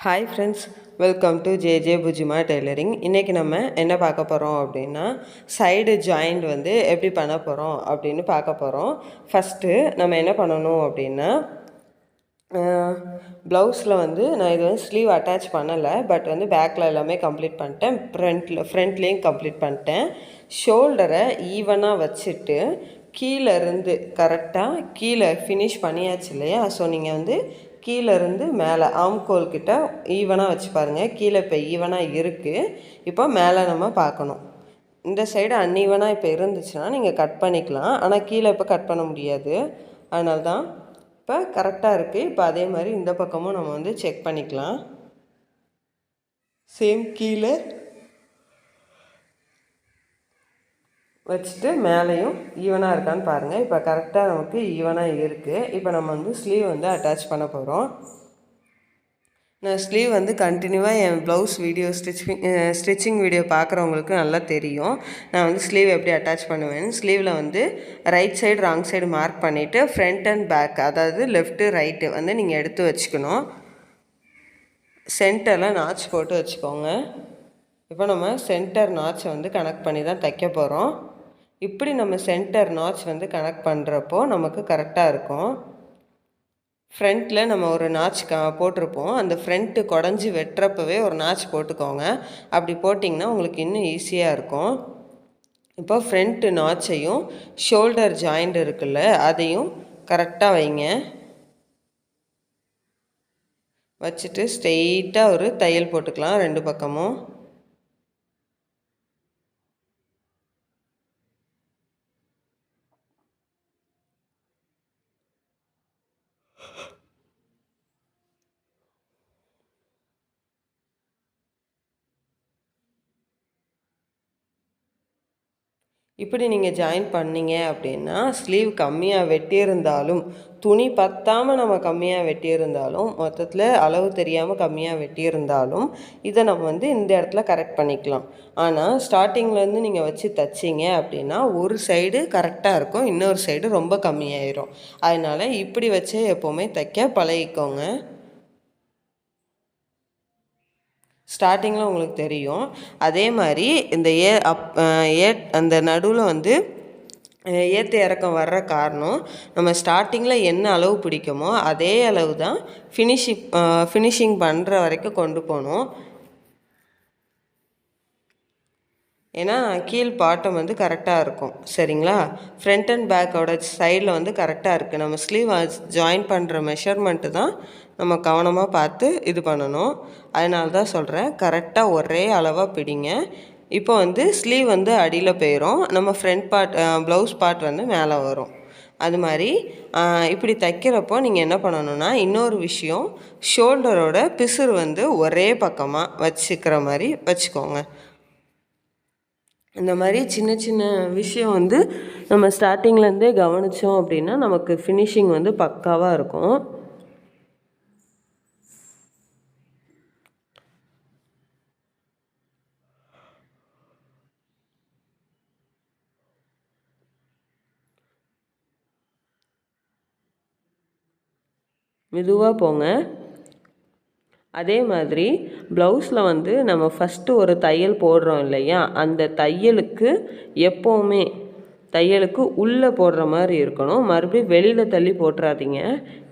Hi friends, welcome to bujjima tailoring. இன்றைக்கி நம்ம என்ன பார்க்க போகிறோம் அப்படின்னா, சைடு ஜாயிண்ட் வந்து எப்படி பண்ண போகிறோம் அப்படின்னு பார்க்க போகிறோம். ஃபஸ்ட்டு நம்ம என்ன பண்ணணும் அப்படின்னா, ப்ளவுஸில் வந்து நான் இது வந்து ஸ்லீவ் அட்டாச் பண்ணலை, பட் வந்து பேக்கில் எல்லாமே கம்ப்ளீட் பண்ணிட்டேன். ஃப்ரண்ட்லேயும் கம்ப்ளீட் பண்ணிட்டேன். ஷோல்டரை ஈவனாக வச்சுட்டு கீழேருந்து கரெக்டாக கீழே ஃபினிஷ் பண்ணியாச்சு இல்லையா? ஸோ நீங்கள் வந்து கீழேருந்து மேலே ஆம்கோல் கிட்ட ஈவனாக வச்சு பாருங்கள். கீழே இப்போ ஈவனாக இருக்குது. இப்போ மேலே நம்ம பார்க்கணும். இந்த சைடு அன்ஈவனாக இப்போ இருந்துச்சுன்னா நீங்கள் கட் பண்ணிக்கலாம். ஆனால் கீழே இப்போ கட் பண்ண முடியாது. அதனால தான் இப்போ கரெக்டாக இருக்குது. இப்போ அதே மாதிரி இந்த பக்கமும் நம்ம வந்து செக் பண்ணிக்கலாம். சேம் கீழே வச்சுட்டு மேலேயும் ஈவனாக இருக்கான்னு பாருங்கள். இப்போ கரெக்டாக நமக்கு ஈவனாக இருக்குது. இப்போ நம்ம வந்து ஸ்லீவ் வந்து அட்டாச் பண்ண போகிறோம். நான் ஸ்லீவ் வந்து கண்டினியூவாக என் ப்ளவுஸ் வீடியோ ஸ்டிச்சிங் வீடியோ பார்க்குறவங்களுக்கு நல்லா தெரியும். நான் வந்து ஸ்லீவ் எப்படி அட்டாச் பண்ணுவேன்னு. ஸ்லீவில் வந்து right side wrong side mark பண்ணிவிட்டு ஃப்ரண்ட் அண்ட் பேக், அதாவது லெஃப்ட்டு ரைட்டு வந்து நீங்கள் எடுத்து வச்சுக்கணும். சென்டரில் நாச் போட்டு வச்சுக்கோங்க. இப்போ நம்ம சென்டர் நாச்சை வந்து கனெக்ட் பண்ணி தான் தைக்க போகிறோம். இப்படி நம்ம சென்டர் நாச் வந்து கனெக்ட் பண்ணுறப்போ நமக்கு கரெக்டாக இருக்கும். ஃப்ரண்ட்டில் நம்ம ஒரு நாச் போட்டிருப்போம். அந்த ஃப்ரண்ட்டு குடஞ்சி வெட்டுறப்பவே ஒரு நாச் போட்டுக்கோங்க. அப்படி போட்டிங்கன்னா உங்களுக்கு இன்னும் ஈஸியாக இருக்கும். இப்போ ஃப்ரண்ட்டு நாச்சையும் ஷோல்டர் ஜாயிண்ட் இருக்குல்ல, அதையும் கரெக்டாக வைங்க. வச்சுட்டு ஸ்ட்ரெயிட்டாக ஒரு தையல் போட்டுக்கலாம் ரெண்டு பக்கமும். இப்படி நீங்கள் ஜாயின் பண்ணிங்க அப்படின்னா ஸ்லீவ் கம்மியாக வெட்டியிருந்தாலும், துணி பத்தாமல் நம்ம கம்மியாக வெட்டியிருந்தாலும், மொத்தத்தில் அளவு தெரியாமல் கம்மியாக வெட்டியிருந்தாலும் இதை நம்ம வந்து இந்த இடத்துல கரெக்ட் பண்ணிக்கலாம். ஆனால் ஸ்டார்டிங்லேருந்து நீங்கள் வச்சு தைச்சிங்க அப்படின்னா ஒரு சைடு கரெக்டாக இருக்கும், இன்னொரு சைடு ரொம்ப கம்மியாயிரும். அதனால் இப்படி வச்சே எப்போவுமே தைக்க பழகிக்கோங்க. ஸ்டார்டிங்கில் உங்களுக்கு தெரியும். அதே மாதிரி இந்த அந்த நடுவில் வந்து ஏற்ற இறக்கம் வர்ற காரணம், நம்ம ஸ்டார்டிங்கில் என்ன அளவு பிடிக்குமோ அதே அளவு தான் ஃபினிஷிங் பண்ணுற வரைக்கும் கொண்டு போகணும். ஏன்னா கீழ் பாட்டம் வந்து கரெக்டாக இருக்கும். சரிங்களா? ஃப்ரண்ட் அண்ட் பேக்கோட சைடில் வந்து கரெக்டாக இருக்குது. நம்ம ஸ்லீவ் ஜாயின் பண்ணுற மெஷர்மெண்ட்டு தான் நம்ம கவனமாக பார்த்து இது பண்ணணும். அதனால தான் சொல்கிறேன், கரெக்டாக ஒரே அளவாக பிடிங்க. இப்போ வந்து ஸ்லீவ் வந்து அடியில் போயிடும், நம்ம ஃப்ரண்ட் பார்ட் ப்ளவுஸ் பார்ட் வந்து மேலே வரும். அது மாதிரி இப்படி தைக்கிறப்போ நீங்கள் என்ன பண்ணணுன்னா, இன்னொரு விஷயம், ஷோல்டரோட பிசுறு வந்து ஒரே பக்கமாக வச்சுக்கிற மாதிரி வச்சுக்கோங்க. இந்த மாதிரி சின்ன சின்ன விஷயம் வந்து நம்ம ஸ்டார்டிங்லேருந்தே கவனித்தோம் அப்படின்னா நமக்கு ஃபினிஷிங் வந்து பக்காவாக இருக்கும். மெதுவாக போங்க. அதே மாதிரி ப்ளவுஸில் வந்து நம்ம ஃபஸ்ட்டு ஒரு தையல் போடுறோம் இல்லையா, அந்த தையலுக்கு எப்போவுமே தையலுக்கு உள்ளே போடுற மாதிரி இருக்கணும். மறுபடியும் வெளியில் தள்ளி போட்டுறாதீங்க.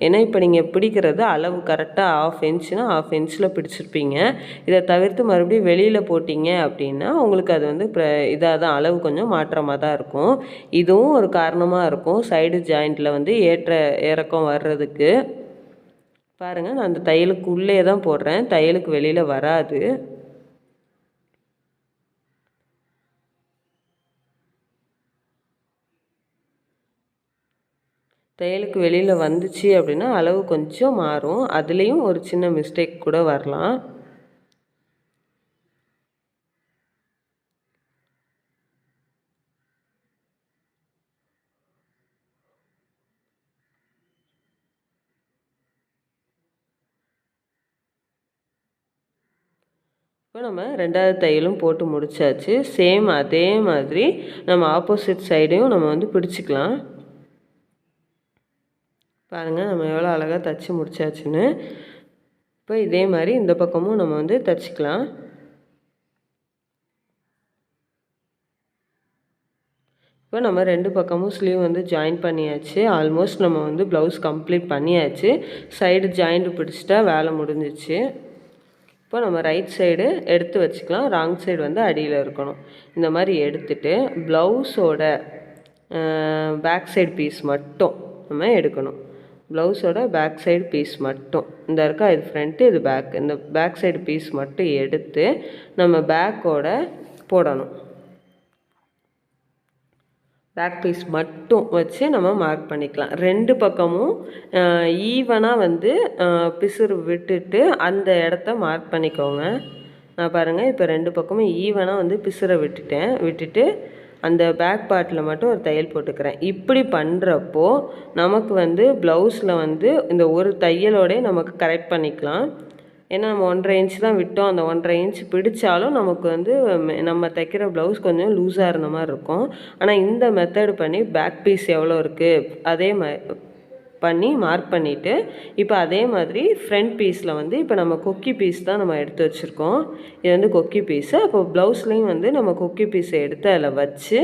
ஏன்னா இப்போ நீங்கள் பிடிக்கிறது அளவு கரெக்டாக 1/2 இன்ச்சுனா 1/2 இன்ச்சில் பிடிச்சிருப்பீங்க. இதை தவிர்த்து மறுபடியும் வெளியில் போட்டிங்க அப்படின்னா உங்களுக்கு அது வந்து இதாக தான் அளவு கொஞ்சம் மாற்றமாக தான் இருக்கும். இதுவும் ஒரு காரணமாக இருக்கும் சைடு ஜாயிண்டில் வந்து ஏற்ற இறக்கம் வர்றதுக்கு. பாருங்கள், நான் அந்த தையலுக்கு உள்ளே தான் போடுறேன், தையலுக்கு வெளியில் வராது. தையலுக்கு வெளியில் வந்துச்சு அப்படின்னா அளவு கொஞ்சம் மாறும். அதுலேயும் ஒரு சின்ன மிஸ்டேக் கூட வரலாம். இப்போ நம்ம ரெண்டாவது தையலும் போட்டு முடித்தாச்சு. சேம் அதே மாதிரி நம்ம ஆப்போசிட் சைடையும் நம்ம வந்து பிடிச்சிக்கலாம். பாருங்கள், நம்ம எவ்வளோ அழகாக தைச்சி முடித்தாச்சுன்னு. இப்போ இதே மாதிரி இந்த பக்கமும் நம்ம வந்து தைச்சிக்கலாம். இப்போ நம்ம 2 பக்கமும் ஸ்லீவ் வந்து ஜாயின் பண்ணியாச்சு. ஆல்மோஸ்ட் நம்ம வந்து ப்ளவுஸ் கம்ப்ளீட் பண்ணியாச்சு. சைடு ஜாயிண்ட் பிடிச்சிட்டா வேலை முடிஞ்சிச்சு. இப்போ நம்ம ரைட் சைடு எடுத்து வச்சுக்கலாம். ராங் சைடு வந்து அடியில் இருக்கணும். இந்த மாதிரி எடுத்துட்டு ப்ளவுஸோட பேக் சைடு பீஸ் மட்டும் நம்ம எடுக்கணும். ப்ளவுஸோட பேக் சைடு பீஸ் மட்டும் இந்த இருக்கா, இது ஃப்ரண்ட்டு, இது பேக். இந்த பேக் சைடு பீஸ் மட்டும் எடுத்து நம்ம பேக்கோட போடணும். பேக் பீஸ் மட்டும் வச்சு நம்ம மார்க் பண்ணிக்கலாம். 2 பக்கமும் ஈவனாக வந்து பிசுறு விட்டுட்டு அந்த இடத்த மார்க் பண்ணிக்கோங்க. நான் பாருங்கள், இப்போ 2 பக்கமும் ஈவனாக வந்து பிசுரை விட்டுட்டு அந்த பேக் பார்ட்டில் மட்டும் ஒரு தையல் போட்டுக்கிறேன். இப்படி பண்ணுறப்போ நமக்கு வந்து ப்ளவுஸில் வந்து இந்த ஒரு தையலோடய நமக்கு கரெக்ட் பண்ணிக்கலாம். ஏன்னா நம்ம 1.5 இன்ச் தான் விட்டோம். அந்த 1.5 இன்ச் பிடிச்சாலும் நமக்கு வந்து நம்ம தைக்கிற ப்ளவுஸ் கொஞ்சம் லூஸாக இருந்த மாதிரி இருக்கும். ஆனால் இந்த மெத்தட் பண்ணி பேக் பீஸ் எவ்வளோ இருக்குது அதே மாதிரி பண்ணி மார்க் பண்ணிவிட்டு இப்போ அதே மாதிரி ஃப்ரண்ட் பீஸில் வந்து இப்போ நம்ம கொக்கி பீஸ் தான் நம்ம எடுத்து வச்சுருக்கோம். இது வந்து கொக்கி பீஸு. அப்போ ப்ளவுஸ்லேயும் வந்து நம்ம கொக்கி பீஸை எடுத்து அதில் வச்சு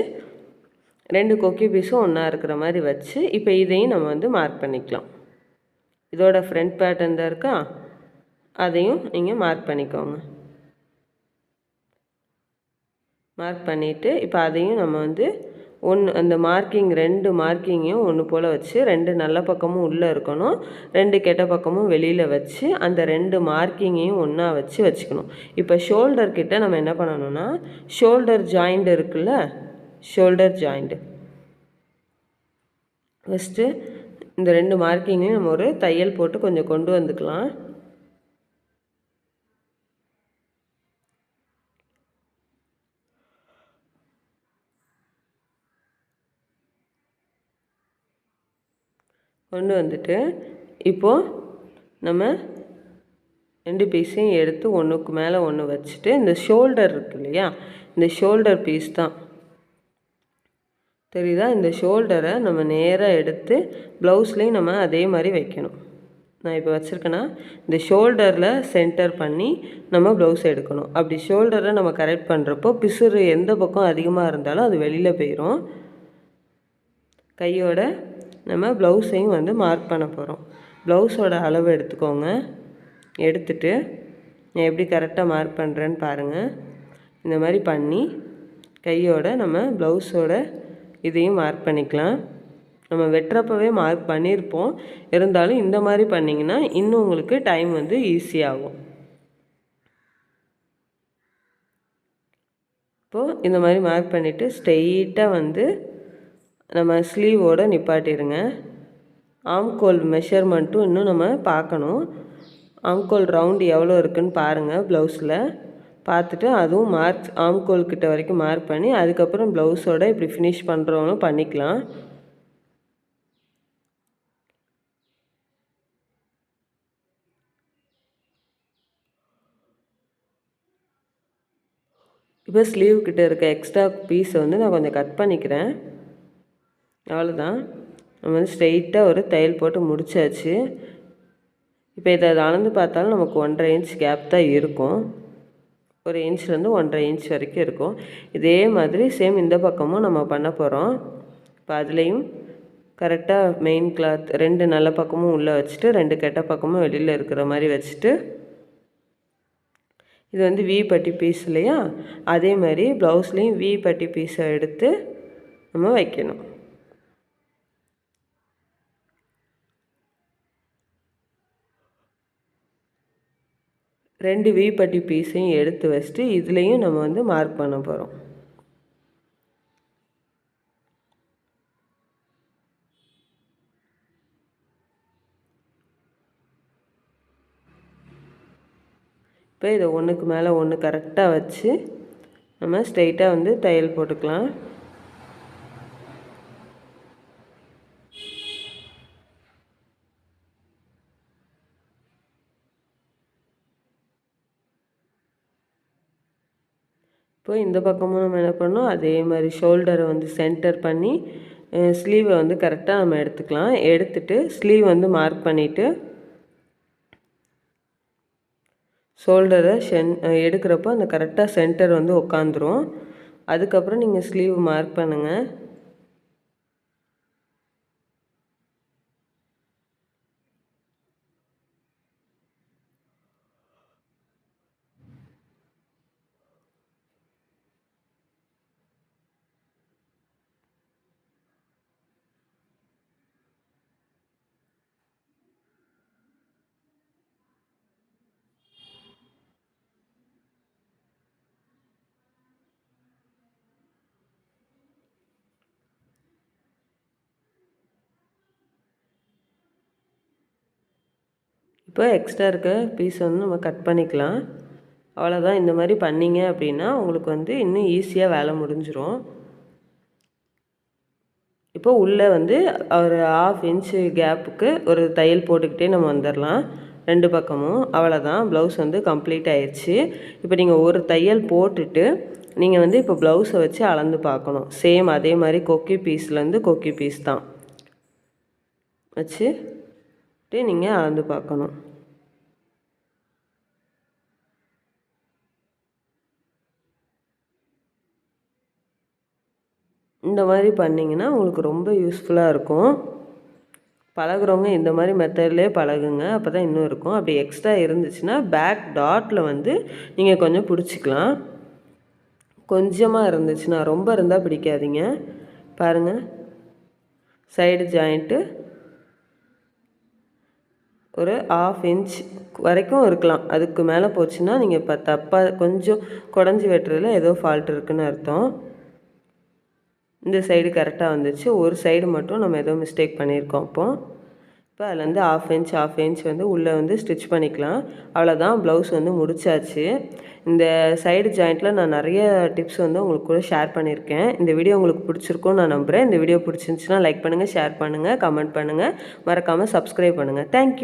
2 கொக்கி பீஸும் ஒன்றா இருக்கிற மாதிரி வச்சு இப்போ இதையும் நம்ம வந்து மார்க் பண்ணிக்கலாம். இதோட ஃப்ரண்ட் பேட்டர்ன் தான் இருக்கா, அதையும் நீங்கள் மார்க் பண்ணிக்கோங்க. மார்க் பண்ணிவிட்டு இப்போ அதையும் நம்ம வந்து அந்த மார்க்கிங் 2 மார்க்கிங்கையும் ஒன்று போல் வச்சு 2 நல்ல பக்கமும் உள்ளே இருக்கணும், 2 கெட்ட பக்கமும் வெளியில் வச்சு அந்த 2 மார்க்கிங்கையும் ஒன்றா வச்சுக்கணும். இப்போ ஷோல்டர் கிட்ட நம்ம என்ன பண்ணணும்னா, ஷோல்டர் ஜாயிண்ட் இருக்குல்ல, ஷோல்டர் ஜாயிண்ட்டு ஃபஸ்ட்டு இந்த 2 மார்க்கிங்கையும் நம்ம ஒரு தையல் போட்டு கொஞ்சம் கொண்டு வந்துக்கலாம். கொண்டு வந்துட்டு இப்போது நம்ம 2 பீஸையும் எடுத்து ஒன்றுக்கு மேலே ஒன்று வச்சுட்டு இந்த ஷோல்டர் இருக்கு இல்லையா, இந்த ஷோல்டர் பீஸ் தான் தெரியுதா, இந்த ஷோல்டரை நம்ம நேராக எடுத்து ப்ளவுஸ்லேயும் நம்ம அதே மாதிரி வைக்கணும். நான் இப்போ வச்சுருக்கேன்னா இந்த ஷோல்டரில் சென்டர் பண்ணி நம்ம ப்ளவுஸ் எடுக்கணும். அப்படி ஷோல்டரை நம்ம கரெக்ட் பண்ணுறப்போ பிசுறு எந்த பக்கம் அதிகமாக இருந்தாலும் அது வெளியில் போயிடும். கையோட நம்ம ப்ளவுஸையும் வந்து மார்க் பண்ண போகிறோம். ப்ளவுஸோட அளவு எடுத்துக்கோங்க. எடுத்துட்டு நான் எப்படி கரெக்டாக மார்க் பண்ணுறேன்னு பாருங்கள். இந்த மாதிரி பண்ணி கையோட நம்ம ப்ளவுஸோட இதையும் மார்க் பண்ணிக்கலாம். நம்ம வெட்டுறப்பவே மார்க் பண்ணியிருப்போம், இருந்தாலும் இந்த மாதிரி பண்ணிங்கன்னா இன்னும் உங்களுக்கு டைம் வந்து ஈஸியாகும். இப்போது இந்த மாதிரி மார்க் பண்ணிவிட்டு ஸ்ட்ரெயிட்டாக வந்து நம்ம ஸ்லீவோடு நிப்பாட்டிடுங்க. ஆம்கோல் மெஷர்மெண்ட்டும் இன்னும் நம்ம பார்க்கணும். ஆம்கோல் ரவுண்டு எவ்வளோ இருக்குதுன்னு பாருங்கள் ப்ளவுஸில். பார்த்துட்டு அதுவும் ஆம்கோல் கிட்ட வரைக்கும் மார்க் பண்ணி அதுக்கப்புறம் ப்ளவுஸோட இப்படி ஃபினிஷ் பண்ணுறவங்க பண்ணிக்கலாம். இப்போ ஸ்லீவ் கிட்ட இருக்க எக்ஸ்ட்ரா பீஸை வந்து நான் கொஞ்சம் கட் பண்ணிக்கிறேன். அவ்வளோதான். நம்ம வந்து ஸ்ட்ரெயிட்டாக ஒரு தையல் போட்டு முடிச்சாச்சு. இப்போ இதை அளந்து பார்த்தாலும் நமக்கு 1.5 இன்ச் கேப் தான் இருக்கும். 1 இன்ச்லேருந்து 1.5 இன்ச் வரைக்கும் இருக்கும். இதே மாதிரி சேம் இந்த பக்கமும் நம்ம பண்ண போகிறோம். இப்போ அதுலேயும் கரெக்டாக மெயின் கிளாத் 2 நல்ல பக்கமும் உள்ளே வச்சுட்டு 2 கெட்ட பக்கமும் வெளியில் இருக்கிற மாதிரி வச்சுட்டு, இது வந்து வி பட்டி பீஸ் இல்லையா, அதே மாதிரி ப்ளவுஸ்லேயும் வி பட்டி பீஸை எடுத்து நம்ம வைக்கணும். 2 வி பட்டி பீஸையும் எடுத்து வச்சுட்டு இதுலேயும் நம்ம வந்து மார்க் பண்ண போகிறோம். இப்போ இதை ஒன்றுக்கு மேலே ஒன்று கரெக்டாக வச்சு நம்ம ஸ்ட்ரெயிட்டாக வந்து தையல் போட்டுக்கலாம். இப்போ இந்த பக்கமும் நம்ம என்ன பண்ணணும், அதே மாதிரி ஷோல்டரை வந்து சென்டர் பண்ணி ஸ்லீவை வந்து கரெக்டாக நம்ம எடுத்துக்கலாம். எடுத்துட்டு ஸ்லீவ் வந்து மார்க் பண்ணிவிட்டு ஷோல்டரை எடுக்கிறப்போ அந்த கரெக்டாக சென்டர் வந்து உட்காந்துரும். அதுக்கப்புறம் நீங்கள் ஸ்லீவ் மார்க் பண்ணுங்கள். இப்போ எக்ஸ்ட்ரா இருக்க பீஸ் வந்து நம்ம கட் பண்ணிக்கலாம். அவ்வளோதான். இந்த மாதிரி பண்ணிங்க அப்படின்னா உங்களுக்கு வந்து இன்னும் ஈஸியாக வேலை முடிஞ்சிடும். இப்போ உள்ளே வந்து ஒரு 1/2 இன்ச்சு கேப்புக்கு ஒரு தையல் போட்டுக்கிட்டே நம்ம வந்துடலாம் 2 பக்கமும். அவ்வளோதான், ப்ளவுஸ் வந்து கம்ப்ளீட் ஆயிடுச்சு. இப்போ நீங்கள் ஒரு தையல் போட்டுட்டு நீங்கள் வந்து இப்போ ப்ளவுஸை வச்சு அளந்து பார்க்கணும். சேம் அதே மாதிரி கொக்கி பீஸ்லேருந்து கொக்கி பீஸ் தான் வச்சுட்டு நீங்கள் அளந்து பார்க்கணும். இந்த மாதிரி பண்ணிங்கன்னா உங்களுக்கு ரொம்ப யூஸ்ஃபுல்லாக இருக்கும். பழகுறவங்க இந்த மாதிரி மெத்தட்லேயே பழகுங்க, அப்போ தான் இன்னும் இருக்கும். அப்படி எக்ஸ்ட்ரா இருந்துச்சுன்னா பேக் டாட்டில் வந்து நீங்கள் கொஞ்சம் பிடிச்சிக்கலாம். கொஞ்சமாக இருந்துச்சுன்னா, ரொம்ப இருந்தால் பிடிக்காதீங்க. பாருங்கள், சைடு ஜாயிண்ட்டு ஒரு 1/2 இன்ச் வரைக்கும் இருக்கலாம். அதுக்கு மேலே போச்சுன்னா நீங்கள் இப்போ தப்பாக கொஞ்சம் குடஞ்சி வெட்டுறதுல ஏதோ ஃபால்ட் இருக்குதுன்னு அர்த்தம். இந்த சைடு கரெக்டாக வந்துச்சு. ஒரு சைடு மட்டும் நம்ம ஏதோ மிஸ்டேக் பண்ணியிருக்கோம். இப்போ அதுலேருந்து 1/2 இன்ச் வந்து உள்ளே வந்து ஸ்டிச் பண்ணிக்கலாம். அவ்வளோதான், ப்ளவுஸ் வந்து முடிச்சாச்சு. இந்த சைடு ஜாயிண்ட்டில் நான் நிறைய டிப்ஸ் வந்து உங்களுக்கு கூட ஷேர் பண்ணியிருக்கேன். இந்த வீடியோ உங்களுக்கு பிடிச்சிருக்கும்னு நான் நம்புகிறேன். இந்த வீடியோ பிடிச்சிருந்துச்சுன்னா லைக் பண்ணுங்கள், ஷேர் பண்ணுங்கள், கமெண்ட் பண்ணுங்கள், மறக்காமல் சப்ஸ்கிரைப் பண்ணுங்கள். தேங்க்யூ.